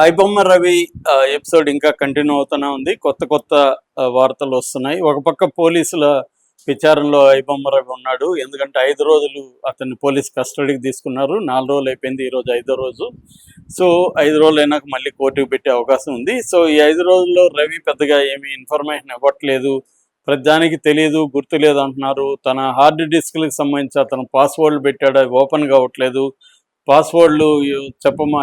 IBomma Ravi episode ఇంకా continue అవుతూనే ఉంది. కొత్త కొత్త వార్తలు వస్తున్నాయి. ఒక పక్క పోలీసుల విచారణలో ఐబొమ్మ రవి ఉన్నాడు. ఎందుకంటే 5 రోజులు అతన్ని పోలీస్ కస్టడీకి తీసుకున్నారు. 4 రోజులు అయిపోయింది. ఈరోజు 5వ రోజు. సో 5 రోజులు అయినాక మళ్ళీ కోర్టుకు పెట్టే అవకాశం ఉంది. సో ఈ 5 రోజుల్లో రవి పెద్దగా ఏమీ ఇన్ఫర్మేషన్ ఇవ్వట్లేదు. ప్రతిదానికి తెలియదు, గుర్తులేదు అంటున్నారు. తన హార్డ్ డిస్క్‌లకి సంబంధించి అతను పాస్వర్డ్‌లు పెట్టాడు. అవి ఓపెన్ కావట్లేదు. పాస్వర్డ్‌లు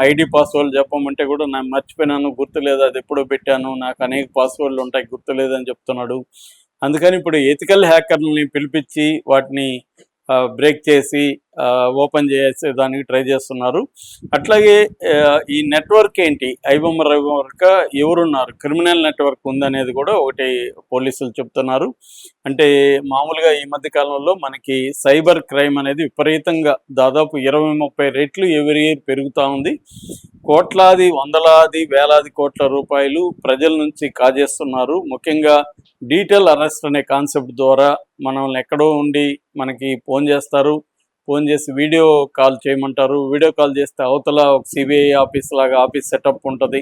ఐడీ పాస్వర్డ్‌లు చెప్పమంటే కూడా నేను మర్చిపోయినాను, గుర్తులేదు, అది ఎప్పుడో పెట్టాను, నాకు అనేక పాస్వర్డ్‌లు ఉంటాయి, గుర్తులేదని చెప్తున్నాడు. అందుకని ఇప్పుడు ఎథికల్ హ్యాకర్‌లని పిలిపించి వాటిని బ్రేక్ చేసి ఓపెన్ చేసేదానికి ట్రై చేస్తున్నారు. అట్లాగే ఈ నెట్వర్క్ ఏంటి, ఐబొమ్మ రవి వరక ఎవరున్నారు, క్రిమినల్ నెట్వర్క్ ఉందనేది కూడా ఒకటి పోలీసులు చెప్తున్నారు. అంటే మామూలుగా ఈ మధ్య కాలంలో మనకి సైబర్ క్రైమ్ అనేది విపరీతంగా దాదాపు 20-30 రెట్లు ఎవరి ఇయర్ పెరుగుతూ ఉంది. కోట్లాది, వందలాది, వేలాది కోట్ల రూపాయలు ప్రజల నుంచి కాజేస్తున్నారు. ముఖ్యంగా డీటెయిల్ అరెస్ట్ అనే కాన్సెప్ట్ ద్వారా మనల్ని ఎక్కడో ఉండి మనకి ఫోన్ చేస్తారు. ఫోన్ చేసి వీడియో కాల్ చేయమంటారు. వీడియో కాల్ చేస్తే అవతల ఒక సిబిఐ ఆఫీస్ లాగా ఆఫీస్ సెటప్ ఉంటుంది.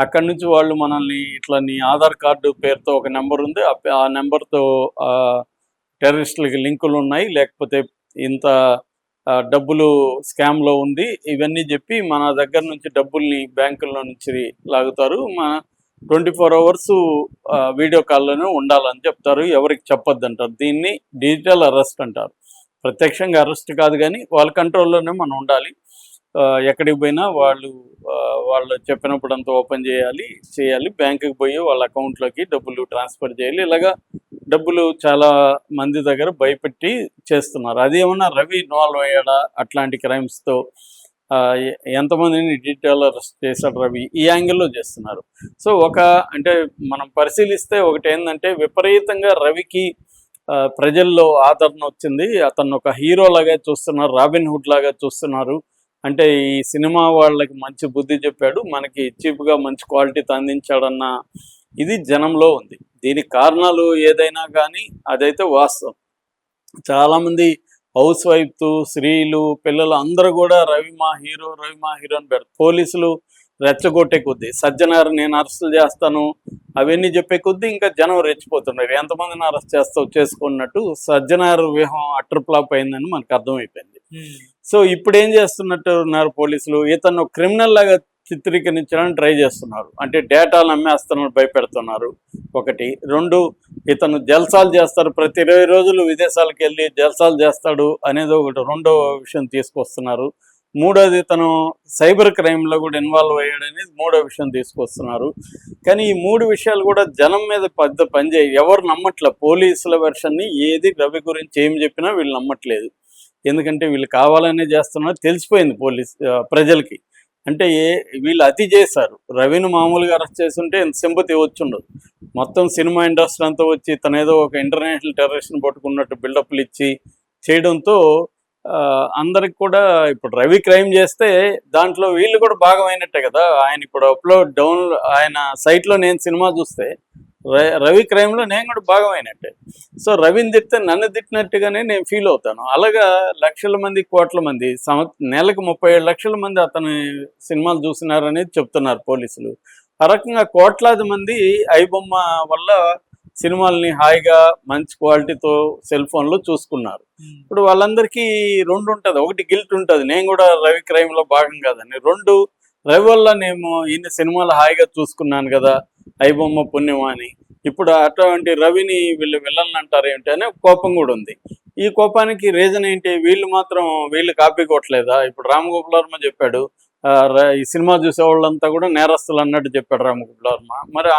అక్కడి నుంచి వాళ్ళు మనల్ని ఇట్లా నీ ఆధార్ కార్డు పేరుతో ఒక నెంబర్ ఉంది, ఆ నెంబర్తో టెర్రరిస్టులకి లింకులు ఉన్నాయి, లేకపోతే ఇంత డబ్బులు స్కామ్లో ఉంది, ఇవన్నీ చెప్పి మన దగ్గర నుంచి డబ్బుల్ని బ్యాంకుల్లో నుంచి లాగుతారు. 24 అవర్స్ వీడియో కాల్లోనే ఉండాలని చెప్తారు. ఎవరికి చెప్పొద్దు అంటారు. దీన్ని డిజిటల్ అరెస్ట్ అంటారు. ప్రత్యక్షంగా అరెస్ట్ కాదు, కానీ వాళ్ళ కంట్రోల్లోనే మనం ఉండాలి. ఎక్కడికి పోయినా వాళ్ళు చెప్పినప్పుడు అంతా ఓపెన్ చేయాలి. బ్యాంకుకి పోయి వాళ్ళ అకౌంట్లోకి డబ్బులు ట్రాన్స్ఫర్ చేయాలి. ఇలాగా డబ్బులు చాలా మంది దగ్గర భయపెట్టి చేస్తున్నారు. అది ఏమన్నా రవి ఇన్వాల్వ్ అయ్యాడా అట్లాంటి క్రైమ్స్తో? ఎంతమందిని డిజిటల్ అరెస్ట్ చేశాడు రవి, ఈ యాంగిల్లో చేస్తున్నారు. సో అంటే మనం పరిశీలిస్తే ఒకటి ఏంటంటే, విపరీతంగా రవికి ప్రజల్లో ఆదరణ వచ్చింది. అతను ఒక హీరో లాగా చూస్తున్నారు, రాబిన్ హుడ్ లాగా చూస్తున్నారు. అంటే ఈ సినిమా వాళ్ళకి మంచి బుద్ధి చెప్పాడు, మనకి చీప్గా మంచి క్వాలిటీతో అందించాడన్న ఇది జనంలో ఉంది. దీనికి కారణాలు ఏదైనా కానీ అదైతే వాస్తవం. చాలామంది హౌస్ వైఫ్స్, స్త్రీలు, పిల్లలు అందరూ కూడా రవి మా హీరో అని పెడతారు. పోలీసులు రెచ్చగొట్టే కొద్దీ, సజ్జనారు నేను అరెస్టులు చేస్తాను అవన్నీ చెప్పే కొద్దీ ఇంకా జనం రెచ్చిపోతున్నారు. ఎంతమందిని అరెస్ట్ చేసుకున్నట్టు సజ్జనారు వ్యూహం అటర్ ఫ్లాప్ అయిందని మనకు అర్థమైపోయింది. సో ఇప్పుడు ఏం చేస్తున్నట్టు ఉన్నారు పోలీసులు, ఇతను క్రిమినల్ లాగా చిత్రీకరించడానికి ట్రై చేస్తున్నారు. అంటే డేటాలు అమ్మేస్తున్నారు, భయపెడుతున్నారు. ఒకటి. 2, ఇతను జల్సాలు చేస్తారు, ప్రతి 20 రోజులు విదేశాలకు వెళ్ళి జల్సాలు చేస్తాడు అనేది ఒకటి, రెండో విషయం తీసుకొస్తున్నారు. మూడోది, ఇతను సైబర్ క్రైమ్లో కూడా ఇన్వాల్వ్ అయ్యాడనేది మూడో విషయం తీసుకొస్తున్నారు. కానీ ఈ 3 విషయాలు కూడా జనం మీద పెద్ద పనిచేయ, ఎవరు నమ్మట్లే. పోలీసుల వెర్షన్ని ఏది రవి గురించి ఏం చెప్పినా వీళ్ళు నమ్మట్లేదు. ఎందుకంటే వీళ్ళు కావాలనే చేస్తున్నారు, తెలిసిపోయింది ప్రజలకి. అంటే వీళ్ళు అతి చేశారు. రవిని మామూలుగా అరెస్ట్ చేస్తుంటే ఇంత సింపతి వచ్చుండదు. మొత్తం సినిమా ఇండస్ట్రీ అంతా వచ్చి తనేదో ఒక ఇంటర్నేషనల్ టెర్రరిస్ట్ని పట్టుకున్నట్టు బిల్డప్లు ఇచ్చి చేయడంతో అందరికి కూడా ఇప్పుడు రవి క్రైమ్ చేస్తే దాంట్లో వీళ్ళు కూడా భాగమైనట్టే కదా. ఆయన ఇప్పుడు ఆయన సైట్లో నేను సినిమా చూస్తే రవి క్రైమ్లో నేను కూడా భాగమైనట్టే. సో రవిని తిడితే నన్ను తిట్టినట్టుగానే నేను ఫీల్ అవుతాను. అలాగా లక్షల మంది, కోట్ల మంది, నెలకు 37 లక్షల మంది అతని సినిమాలు చూసినారనేది చెప్తున్నారు పోలీసులు. ఆ రకంగా కోట్లాది మంది ఐబొమ్మ వల్ల సినిమాల్ని హాయిగా మంచి క్వాలిటీతో సెల్ ఫోన్లో చూసుకున్నారు. ఇప్పుడు వాళ్ళందరికీ 2 ఉంటుంది. ఒకటి గిల్ట్ ఉంటుంది, నేను కూడా రవి క్రైమ్లో భాగం కాదని. 2, రవి వల్ల నేను ఇన్ని సినిమాలు హాయిగా చూసుకున్నాను కదా, ఐబొమ్మ పుణ్యమా అని. ఇప్పుడు అటువంటి రవిని వీళ్ళు విలన్ అంటారు ఏంటి అనే కోపం కూడా ఉంది. ఈ కోపానికి రీజన్ ఏంటి, వీళ్ళు కాపీ కొట్టలేదా? ఇప్పుడు రామ్ గోపాల్ వర్మ చెప్పాడు, ఈ సినిమా చూసే వాళ్ళంతా కూడా నేరస్తులు అన్నట్టు చెప్పాడు రామ్ గోపాల్ వర్మ. మరి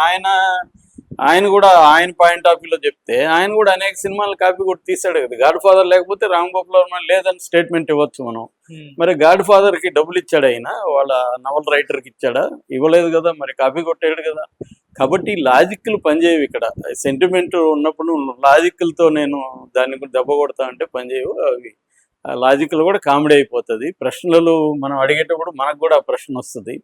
ఆయన కూడా ఆయన పాయింట్ ఆఫ్ వ్యూలో చెప్తే ఆయన కూడా అనేక సినిమాలు కాపీ కొట్టి తీసాడు కదా. గాడ్ ఫాదర్ లేకపోతే రామ్ గోపాల్ వర్మ లేదని స్టేట్మెంట్ ఇవ్వచ్చు మనం. మరి గాడ్ ఫాదర్కి డబ్బులు ఇచ్చాడు ఆయన, వాళ్ళ నవల రైటర్కి ఇచ్చాడా? ఇవ్వలేదు కదా, మరి కాపీ కొట్టాడు కదా. కాబట్టి లాజిక్లు పనిచేయవు ఇక్కడ. సెంటిమెంట్ ఉన్నప్పుడు లాజిక్లతో నేను దాన్ని కూడా దెబ్బ కొడతా అంటే పనిచేయవు. అవి లాజిక్లు కూడా కామెడీ అయిపోతుంది. ప్రశ్నలు మనం అడిగేటప్పుడు మనకు కూడా ఆ ప్రశ్న వస్తుంది.